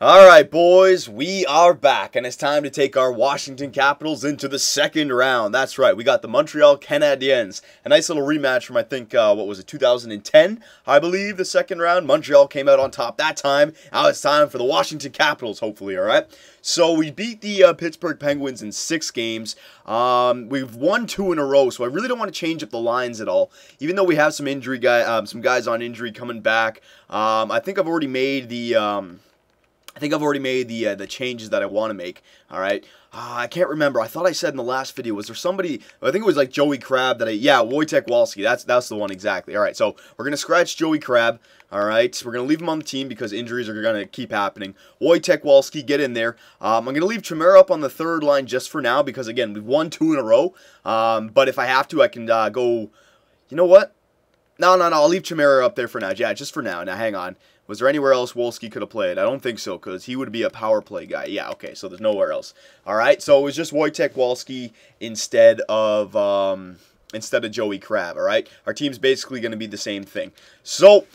Alright, boys, we are back, and it's time to take our Washington Capitals into the second round. That's right, we got the Montreal Canadiens. A nice little rematch from, I think, 2010, I believe, the second round. Montreal came out on top that time. Now it's time for the Washington Capitals, hopefully, alright? So we beat the Pittsburgh Penguins in 6 games. We've won 2 in a row, so I really don't want to change up the lines at all. Even though we have some guys on injury coming back. I think I've already made the changes that I want to make, all right? I can't remember. I thought I said in the last video, was there somebody, I think it was like Joey Crab Wojtek Walski, that's the one exactly. All right, so we're going to scratch Joey Crab, all right? We're going to leave him on the team because injuries are going to keep happening. Wojtek Walski, get in there. I'm going to leave Chimera up on the third line just for now because, again, we've won 2 in a row. But if I have to, I can go, you know what? No, I'll leave Chimera up there for now. Yeah, just for now. Now, hang on. Was there anywhere else Wolski could have played? I don't think so, because he would be a power play guy. Yeah, okay, so there's nowhere else. All right, so it was just Wojtek Walski instead of Joey Crab, all right? Our team's basically going to be the same thing. So,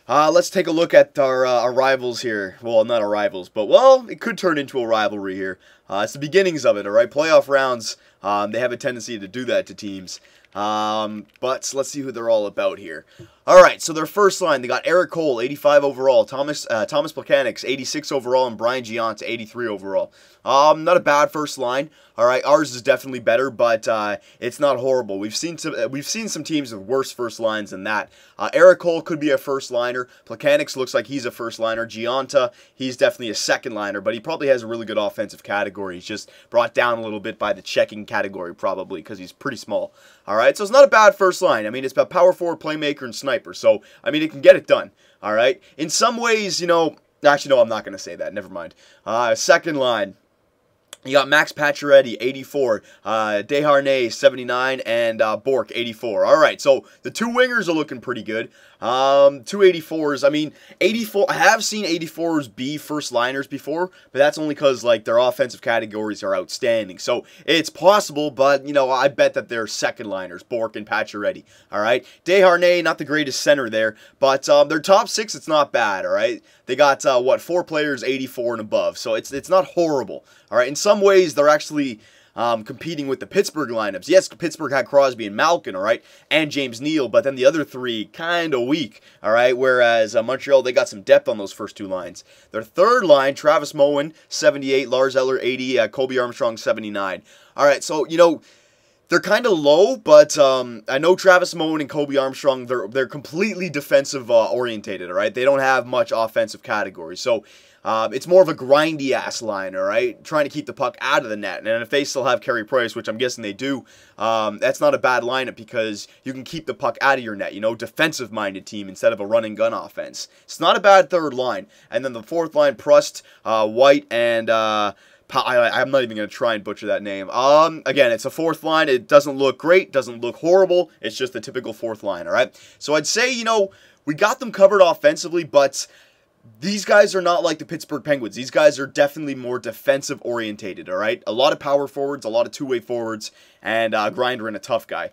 let's take a look at our rivals here. Well, not our rivals, but, well, it could turn into a rivalry here. It's the beginnings of it, all right? Playoff rounds, they have a tendency to do that to teams. But let's see who they're all about here. Alright, so their first line, they got Eric Cole, 85 overall, Thomas Plekanec, 86 overall, and Brian Gianta, 83 overall. Not a bad first line. Alright, ours is definitely better, but it's not horrible. We've seen some teams with worse first lines than that. Eric Cole could be a first liner. Plekanec looks like he's a first liner. Gianta, he's definitely a second liner, but he probably has a really good offensive category. He's just brought down a little bit by the checking category, probably, because he's pretty small. Alright, so it's not a bad first line. I mean, it's about power forward, playmaker, and sniper. So, I mean, it can get it done. Alright? In some ways, you know, actually, no, I'm not going to say that. Never mind. Second line. You got Max Pacioretty, 84, Desharnais, 79, and Bourque, 84. All right, so the 2 wingers are looking pretty good. 2 84s. I mean, 84. I have seen 84s be first liners before, but that's only because like their offensive categories are outstanding. So it's possible, but you know, I bet that they're second liners, Bourque and Pacioretty. All right, Desharnais, not the greatest center there, but their top 6, it's not bad. All right, they got 4 players, 84 and above, so it's not horrible. All right, in some ways, they're actually competing with the Pittsburgh lineups. Yes, Pittsburgh had Crosby and Malkin, all right, and James Neal, but then the other 3 kind of weak, all right, whereas Montreal, they got some depth on those first 2 lines. Their third line, Travis Moen, 78, Lars Eller, 80, Colby Armstrong, 79. All right, so, you know, they're kind of low, but I know Travis Moen and Colby Armstrong, they're completely defensive orientated, all right? They don't have much offensive category, so it's more of a grindy-ass line, all right? Trying to keep the puck out of the net. And if they still have Carey Price, which I'm guessing they do, that's not a bad lineup because you can keep the puck out of your net. You know, defensive-minded team instead of a run-and-gun offense. It's not a bad third line. And then the fourth line, Prust, White, and I'm not even going to try and butcher that name. Again, it's a fourth line. It doesn't look great, doesn't look horrible. It's just the typical fourth line, all right? So I'd say, you know, we got them covered offensively, but these guys are not like the Pittsburgh Penguins. These guys are definitely more defensive orientated, all right? A lot of power forwards, a lot of two-way forwards, and Grinder and a tough guy.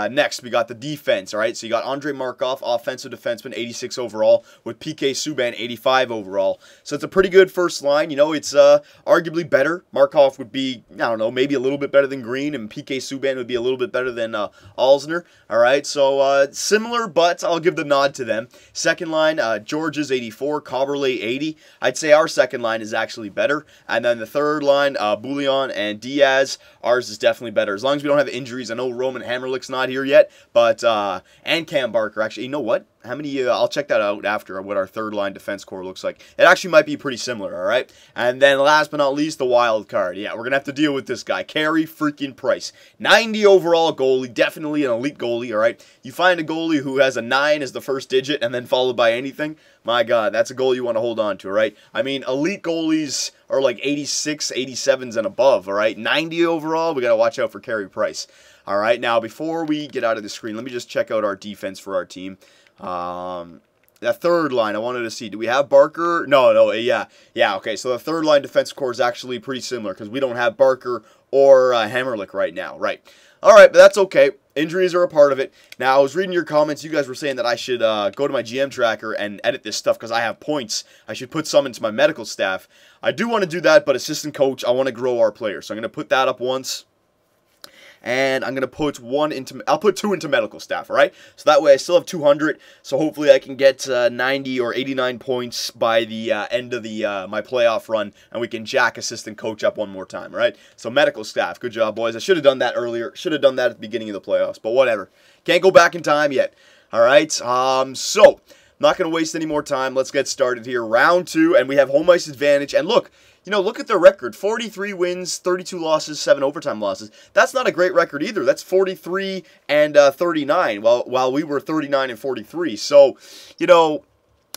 Next, we got the defense, all right? So you got Andrei Markov, offensive defenseman, 86 overall, with PK Subban, 85 overall. So it's a pretty good first line. You know, it's arguably better. Markov would be, I don't know, maybe a little bit better than Green, and PK Subban would be a little bit better than Alzner, all right? So similar, but I'll give the nod to them. Second line, Georges, 84, Coberley, 80. I'd say our second line is actually better. And then the third line, Bouillon and Diaz, ours is definitely better. As long as we don't have injuries. I know Roman Hammerlick's not here yet, but, and Cam Barker. Actually, you know what? How many, I'll check that out after, what our third line defense core looks like. It actually might be pretty similar, all right? And then last but not least, the wild card. Yeah, we're going to have to deal with this guy, Carey freaking Price. 90 overall goalie, definitely an elite goalie, all right? You find a goalie who has a 9 as the first digit and then followed by anything, my God, that's a goal you want to hold on to, all right? I mean, elite goalies are like 86, 87s and above, all right? 90 overall, we got to watch out for Carey Price. All right, now before we get out of the screen, let me just check out our defense for our team. That third line, I wanted to see, do we have Barker? No, yeah, okay, so the third line defensive core is actually pretty similar because we don't have Barker or Hammerlick right now, right? All right, but that's okay. Injuries are a part of it. Now, I was reading your comments. You guys were saying that I should go to my GM tracker and edit this stuff because I have points. I should put some into my medical staff. I do want to do that, but assistant coach, I want to grow our players. So I'm going to put that up once. And I'm going to put I'll put 2 into medical staff, all right? So that way I still have 200, so hopefully I can get 90 or 89 points by the end of my playoff run, and we can jack assistant coach up one more time, all right? So medical staff, good job, boys. I should have done that earlier. Should have done that at the beginning of the playoffs, but whatever. Can't go back in time yet, all right? So, not going to waste any more time. Let's get started here. Round 2, and we have home ice advantage, and look, look at their record. 43 wins, 32 losses, 7 overtime losses. That's not a great record either. That's 43 and 39, while we were 39 and 43. So,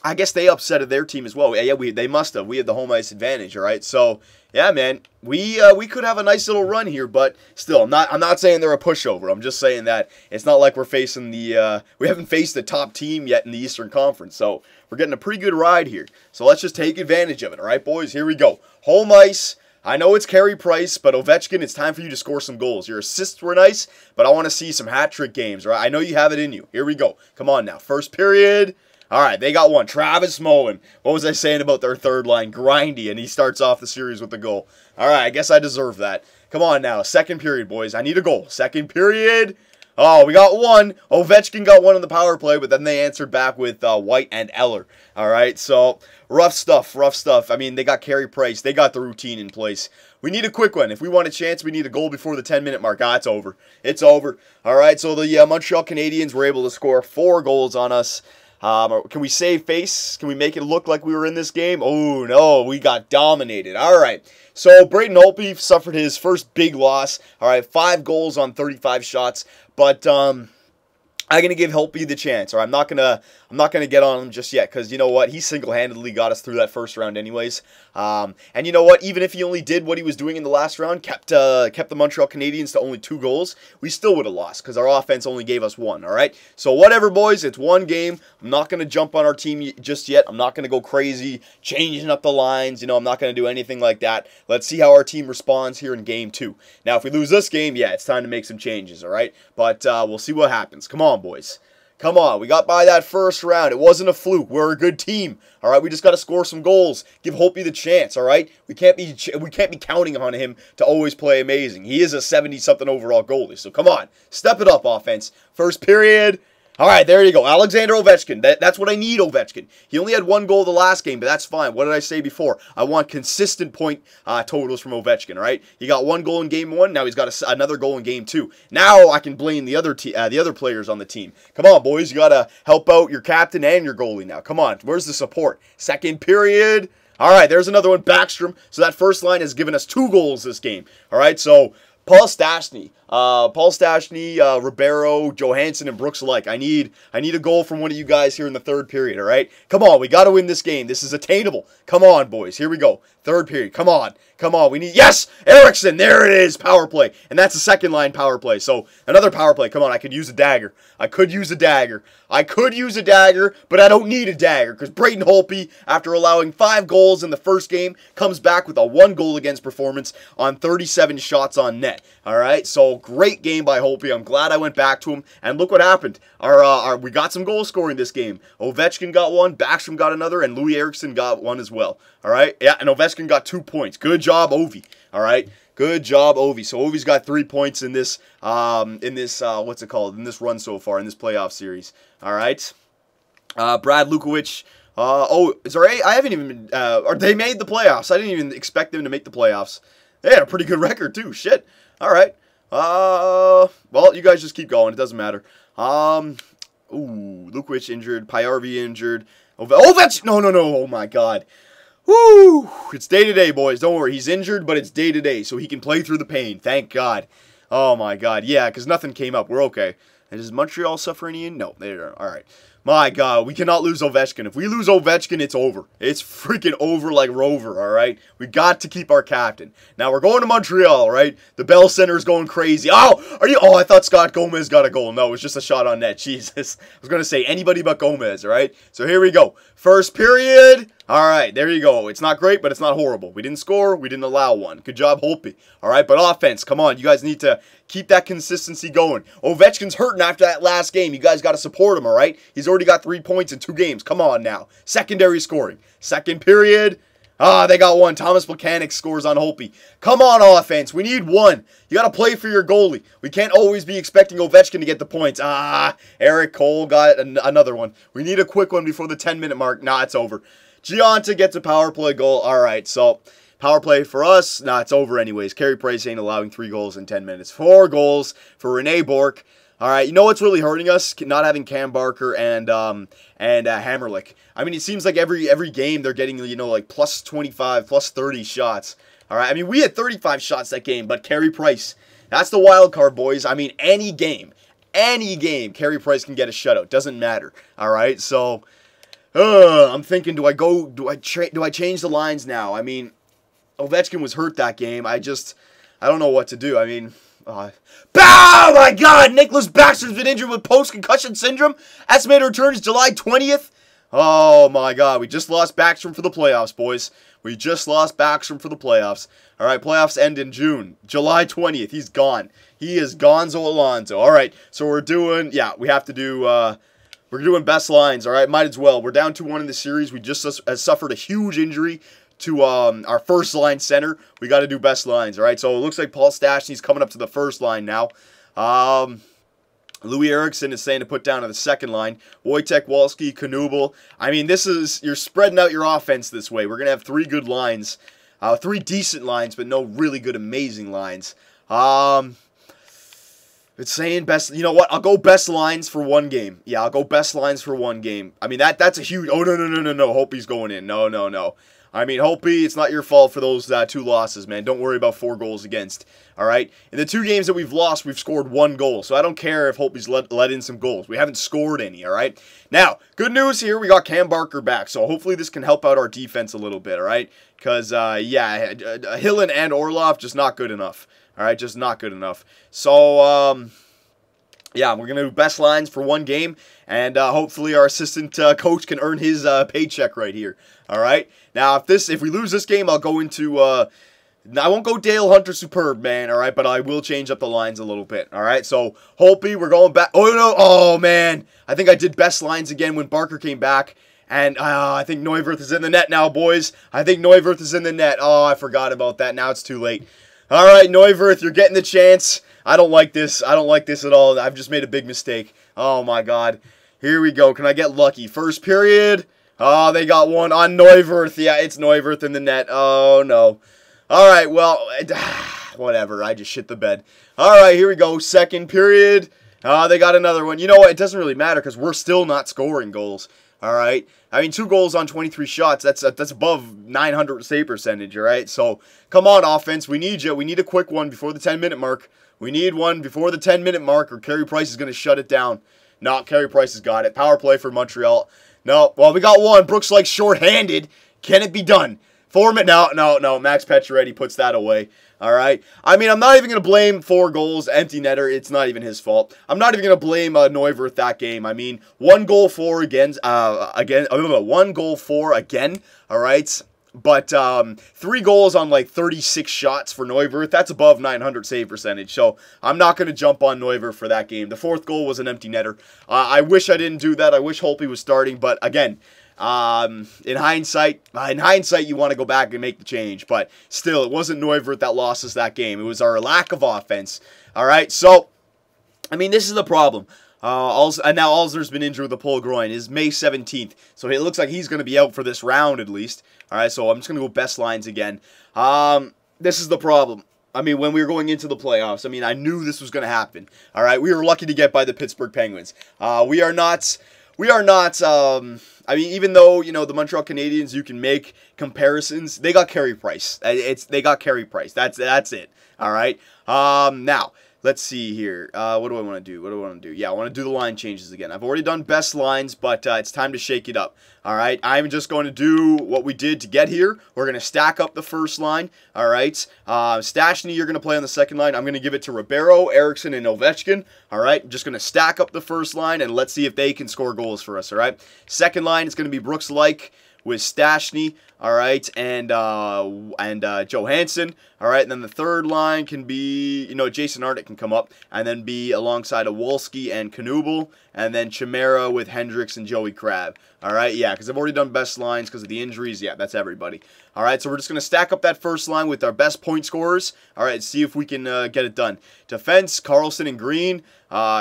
I guess they upsetted their team as well. Yeah, they must have. We had the home ice advantage, all right? So, yeah, man, we could have a nice little run here, but still, I'm not saying they're a pushover. I'm just saying that it's not like we're facing we haven't faced the top team yet in the Eastern Conference. So, we're getting a pretty good ride here. So, let's just take advantage of it, all right, boys? Here we go. Home ice. I know it's Carey Price, but Ovechkin, it's time for you to score some goals. Your assists were nice, but I want to see some hat-trick games, right? I know you have it in you. Here we go. Come on now. First period. All right, they got one. Travis Mullen. What was I saying about their third line? Grindy, and he starts off the series with the goal. All right, I guess I deserve that. Come on now. Second period, boys. I need a goal. Second period. Oh, we got one. Ovechkin got one on the power play, but then they answered back with White and Eller. All right, so rough stuff, rough stuff. I mean, they got Carey Price. They got the routine in place. We need a quick one. If we want a chance, we need a goal before the 10-minute mark. It's over. It's over. All right, so the Montreal Canadiens were able to score 4 goals on us. Can we save face? Can we make it look like we were in this game? Oh, no, we got dominated. All right. So, Braden Holtby suffered his first big loss. All right, 5 goals on 35 shots. But, I'm going to give Holtby the chance. Or I'm not gonna get on him just yet, because you know what? He single-handedly got us through that first round anyways. And you know what? Even if he only did what he was doing in the last round, kept the Montreal Canadiens to only 2 goals, we still would have lost, because our offense only gave us 1, all right? So whatever, boys. It's one game. I'm not going to jump on our team just yet. I'm not going to go crazy, changing up the lines. I'm not going to do anything like that. Let's see how our team responds here in Game 2. Now, if we lose this game, yeah, it's time to make some changes, all right? But we'll see what happens. Come on, boys. Come on, we got by that first round. It wasn't a fluke. We're a good team. All right, we just got to score some goals. Give Holtby the chance. All right, we can't be counting on him to always play amazing. He is a 70-something overall goalie. So come on, step it up, offense. First period. All right, there you go. Alexander Ovechkin. That's what I need, Ovechkin. He only had 1 goal the last game, but that's fine. What did I say before? I want consistent point totals from Ovechkin, all right? He got 1 goal in Game 1. Now he's got another goal in Game 2. Now I can blame the other players on the team. Come on, boys. You got to help out your captain and your goalie now. Come on. Where's the support? Second period. All right, there's another one. Backstrom. So that first line has given us 2 goals this game. All right, so Paul Stastny, Ribeiro, Johansson, and Brooks alike. I need a goal from one of you guys here in the third period, all right? Come on, we got to win this game. This is attainable. Come on, boys. Here we go. Third period. Come on. Come on. We need... Yes! Eriksson! There it is. Power play. And that's a second-line power play. So, another power play. Come on. I could use a dagger. I could use a dagger, but I don't need a dagger because Braden Holtby, after allowing 5 goals in the first game, comes back with a 1 goal against performance on 37 shots on net. All right? So, great game by Holtby. I'm glad I went back to him. And look what happened. We got some goal scoring this game. Ovechkin got 1, Backstrom got another, and Louis Eriksson got 1 as well. All right? Yeah, and Ovechkin got 2 points. Good job, Ovi. All right? Good job, Ovi. So Ovi's got 3 points in this what's it called? In this run so far, in this playoff series. All right? Brad Lukowicz. Is there I haven't even or they made the playoffs. I didn't even expect them to make the playoffs. They had a pretty good record too. Shit. All right. Well, you guys just keep going. It doesn't matter. Lukowicz injured. Pyarvi injured. Ovechkin. No. Oh my God. Woo! It's day-to-day, boys. Don't worry. He's injured, but it's day-to-day, so he can play through the pain. Thank God. Oh, my God. Yeah, because nothing came up. We're okay. And does Montreal suffer any? No, they don't. All right. My God, we cannot lose Ovechkin. If we lose Ovechkin, it's over. It's freaking over like Rover, all right? We got to keep our captain. Now, we're going to Montreal, right? The Bell Center is going crazy. Oh, oh, I thought Scott Gomez got a goal. No, it was just a shot on net. Jesus. I was going to say anybody but Gomez, all right? So here we go. First period. All right, there you go. It's not great, but it's not horrible. We didn't score. We didn't allow one. Good job, Holtby. All right, but offense, come on. You guys need to keep that consistency going. Ovechkin's hurting after that last game. You guys got to support him, all right? He's already got 3 points in 2 games. Come on now. Secondary scoring. Second period. They got one. Thomas Plekanec scores on Holtby. Come on, offense. We need one. You got to play for your goalie. We can't always be expecting Ovechkin to get the points. Eric Cole got another one. We need a quick one before the 10-minute mark. Nah, it's over. Gionta gets a power play goal. All right, so power play for us. Nah, it's over anyways. Carey Price ain't allowing 3 goals in 10 minutes. 4 goals for Rene Bourque. All right, you know what's really hurting us? Not having Cam Barker and Hammerlick. I mean, it seems like every game they're getting, you know, like plus 25, plus 30 shots. All right, I mean, we had 35 shots that game, but Carey Price, that's the wild card, boys. I mean, any game, Carey Price can get a shutout. Doesn't matter. All right, so I'm thinking, do I change the lines now? I mean, Ovechkin was hurt that game. I don't know what to do. I mean, oh my God! Nicholas Backstrom's been injured with post-concussion syndrome. Estimated return is July 20th. Oh my God, we just lost Backstrom for the playoffs, boys. We just lost Backstrom for the playoffs. All right, playoffs end in June. July 20th, he's gone. He is gonzo Alonzo. All right, so we're doing, we have to do, we're doing best lines, all right? Might as well. We're down 2-1 in the series. We just suffered a huge injury to our first line center. We got to do best lines, all right? So it looks like Paul Stastny's coming up to the first line now. Louis Eriksson is saying to put down to the second line. Wojtek, Walski, Knubel. I mean, you're spreading out your offense this way. We're going to have 3 good lines. 3 decent lines, but no really good, amazing lines. It's saying best, you know what, I'll go best lines for 1 game. Yeah, I'll go best lines for 1 game. I mean, that's a huge, oh, no, Holtby's going in. No. I mean, Holtby, it's not your fault for those 2 losses, man. Don't worry about 4 goals against, all right? In the 2 games that we've lost, we've scored 1 goal, so I don't care if Holtby's let in some goals. We haven't scored any, all right? Now, good news here, we got Cam Barker back, so hopefully this can help out our defense a little bit, all right? Because, Hillen and Orlov, just not good enough, all right? Just not good enough. So, yeah, we're going to do best lines for 1 game, and hopefully our assistant coach can earn his paycheck right here, all right? Now, if we lose this game, I'll go into, I won't go Dale Hunter superbman, all right? But I will change up the lines a little bit, all right? So, Holtby, we're going back. Oh, no. Oh, man. I think I did best lines again when Barker came back. And I think Neuwirth is in the net now, boys. I think Neuwirth is in the net. Oh, I forgot about that. Now it's too late. All right, Neuwirth, you're getting the chance. I don't like this. I don't like this at all. I've just made a big mistake. Oh, my God. Here we go. Can I get lucky? First period. Oh, they got one on Neuwirth. Yeah, it's Neuwirth in the net. Oh, no. All right, well, whatever. I just shit the bed. All right, here we go. Second period. They got another one. You know what? It doesn't really matter because we're still not scoring goals. All right. I mean, 2 goals on 23 shots. That's above 900 save percentage. All right. So come on, offense. We need you. We need a quick one before the 10-minute mark. We need one before the 10-minute mark, or Carey Price is going to shut it down. No, Carey Price has got it. Power play for Montreal. No. Well, we got one. Brooks like shorthanded. Can it be done? Foreman. No. Max Pacioretty puts that away. All right. I mean, I'm not even going to blame 4 goals, empty netter. It's not even his fault. I'm not even going to blame Neuwirth that game. I mean, 1 goal for again. 1 goal for again. All right. But 3 goals on like 36 shots for Neuwirth. That's above 900 save percentage. So I'm not going to jump on Neuwirth for that game. The 4th goal was an empty netter. I wish I didn't do that. I wish Holtby was starting. But again, in hindsight, you want to go back and make the change. But still, it wasn't Neuwirth that lost us that game. It was our lack of offense. All right, so, I mean, this is the problem. And now Alzner's been injured with a pulled groin. It's May 17th. So it looks like he's going to be out for this round at least. All right, so I'm just going to go best lines again. This is the problem. I mean, when we were going into the playoffs, I mean, I knew this was going to happen. All right, we were lucky to get by the Pittsburgh Penguins. We are not, I mean, even though, you know, the Montreal Canadiens, you can make comparisons, they got Carey Price. They got Carey Price. That's it. All right. Now, Let's see here. What do I want to do? What do I want to do? Yeah, I want to do the line changes again. I've already done best lines, but it's time to shake it up. All right, I'm just going to do what we did to get here. We're going to stack up the first line. All right, Stastny, you're going to play on the second line. I'm going to give it to Ribeiro, Eriksson, and Ovechkin. All right, I'm just going to stack up the first line, and let's see if they can score goals for us. All right, second line is going to be Brooks-like with Stastny, all right, and Johansson, all right, and then the third line can be, Jason Arnott can come up, and then be alongside of Wolski and Knubel, and then Chimera with Hendricks and Joey Crab, all right, yeah, because I've already done best lines because of the injuries, yeah, that's everybody, all right, so we're just going to stack up that first line with our best point scorers, all right, see if we can get it done. Defense, Carlson and Green,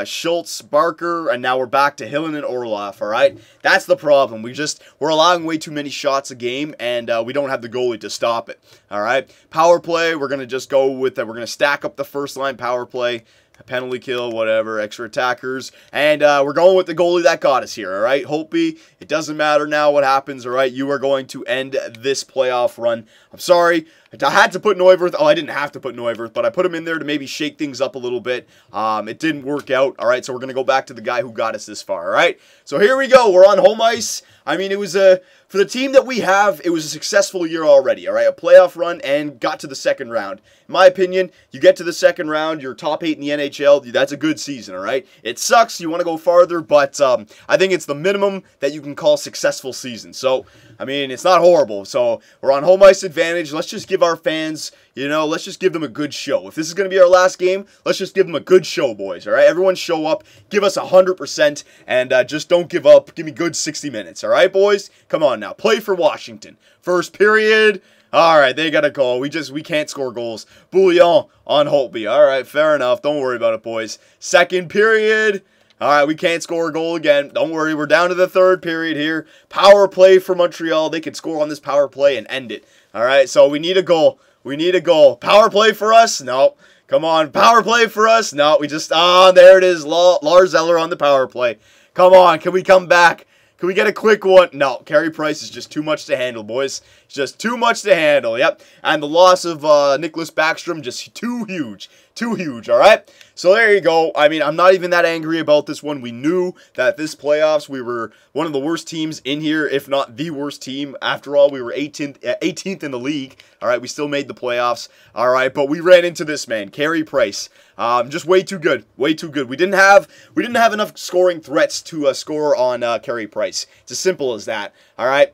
Schultz, Barker, and now we're back to Hillen and Orlov, all right? That's the problem. We're allowing way too many shots a game, and we don't have the goalie to stop it, all right? Power play, we're going to just go with that. We're going to stack up the first line power play, penalty kill, whatever, extra attackers, and we're going with the goalie that got us here, all right? Holtby, it doesn't matter now what happens, all right? You are going to end this playoff run. I'm sorry. I had to put Neuwirth. Oh, I didn't have to put Neuwirth, but I put him in there to maybe shake things up a little bit. It didn't work out, all right? So we're going to go back to the guy who got us this far, all right? So here we go. We're on home ice. I mean, it was for the team that we have, it was a successful year already, all right? A playoff run and got to the second round. In my opinion, you get to the second round, you're top 8 in the NHL, that's a good season, all right? It sucks, you want to go farther, but I think it's the minimum that you can call successful season. So, I mean, it's not horrible. So, we're on home ice advantage. Let's just give our fans, let's just give them a good show. If this is going to be our last game, let's just give them a good show, boys, all right? Everyone show up, give us 100%, and just don't give up. Give me good 60 minutes, all right, boys? Come on now, play for Washington. First period. All right, they got a goal. We can't score goals. Bouillon on Holtby. All right, fair enough. Don't worry about it, boys. Second period. All right, we can't score a goal again. Don't worry, we're down to the third period here. Power play for Montreal. They can score on this power play and end it. All right, so we need a goal. We need a goal. Power play for us? No. Come on, power play for us? No, we just, there it is. Lars Eller on the power play. Come on, can we come back? Can we get a quick one? No, Carey Price is just too much to handle, boys. It's just too much to handle, yep. And the loss of Nicholas Backstrom, just too huge. Too huge, all right? So there you go. I mean, I'm not even that angry about this one. We knew that this playoffs, we were one of the worst teams in here, if not the worst team. After all, we were 18th in the league. All right, we still made the playoffs. All right, but we ran into this man, Carey Price. Just way too good. Way too good. We didn't have enough scoring threats to score on Carey Price. It's as simple as that. All right?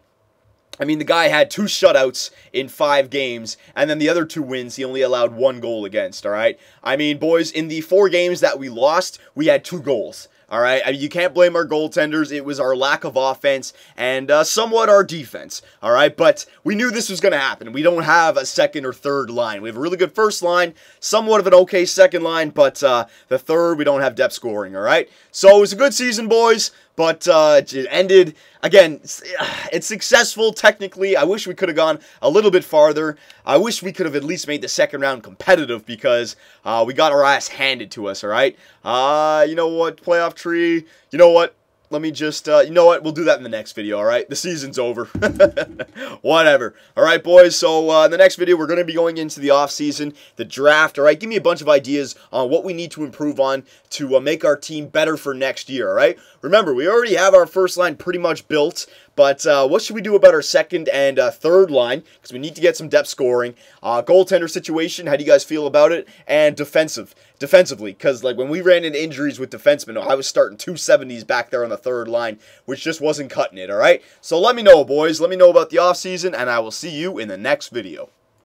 I mean, the guy had 2 shutouts in 5 games, and then the other 2 wins, he only allowed 1 goal against, all right? I mean, boys, in the 4 games that we lost, we had 2 goals, all right? I mean, you can't blame our goaltenders. It was our lack of offense and somewhat our defense, all right? But we knew this was going to happen. We don't have a second or third line. We have a really good first line, somewhat of an okay second line, but the third, we don't have depth scoring, all right? So it was a good season, boys. But it ended, again, it's successful technically. I wish we could have gone a little bit farther. I wish we could have at least made the second round competitive because we got our ass handed to us, all right? You know what, playoff tree, you know what? Let me just, you know what, we'll do that in the next video, all right? The season's over. Whatever. All right, boys, so in the next video, we're going to be going into the offseason, the draft, all right? Give me a bunch of ideas on what we need to improve on to make our team better for next year, all right? Remember, we already have our first line pretty much built, but what should we do about our second and third line? Because we need to get some depth scoring. Goaltender situation, how do you guys feel about it? And defensively, because like when we ran into injuries with defensemen, I was starting 270s back there on the third line, which just wasn't cutting it, all right? So let me know, boys. Let me know about the offseason, and I will see you in the next video.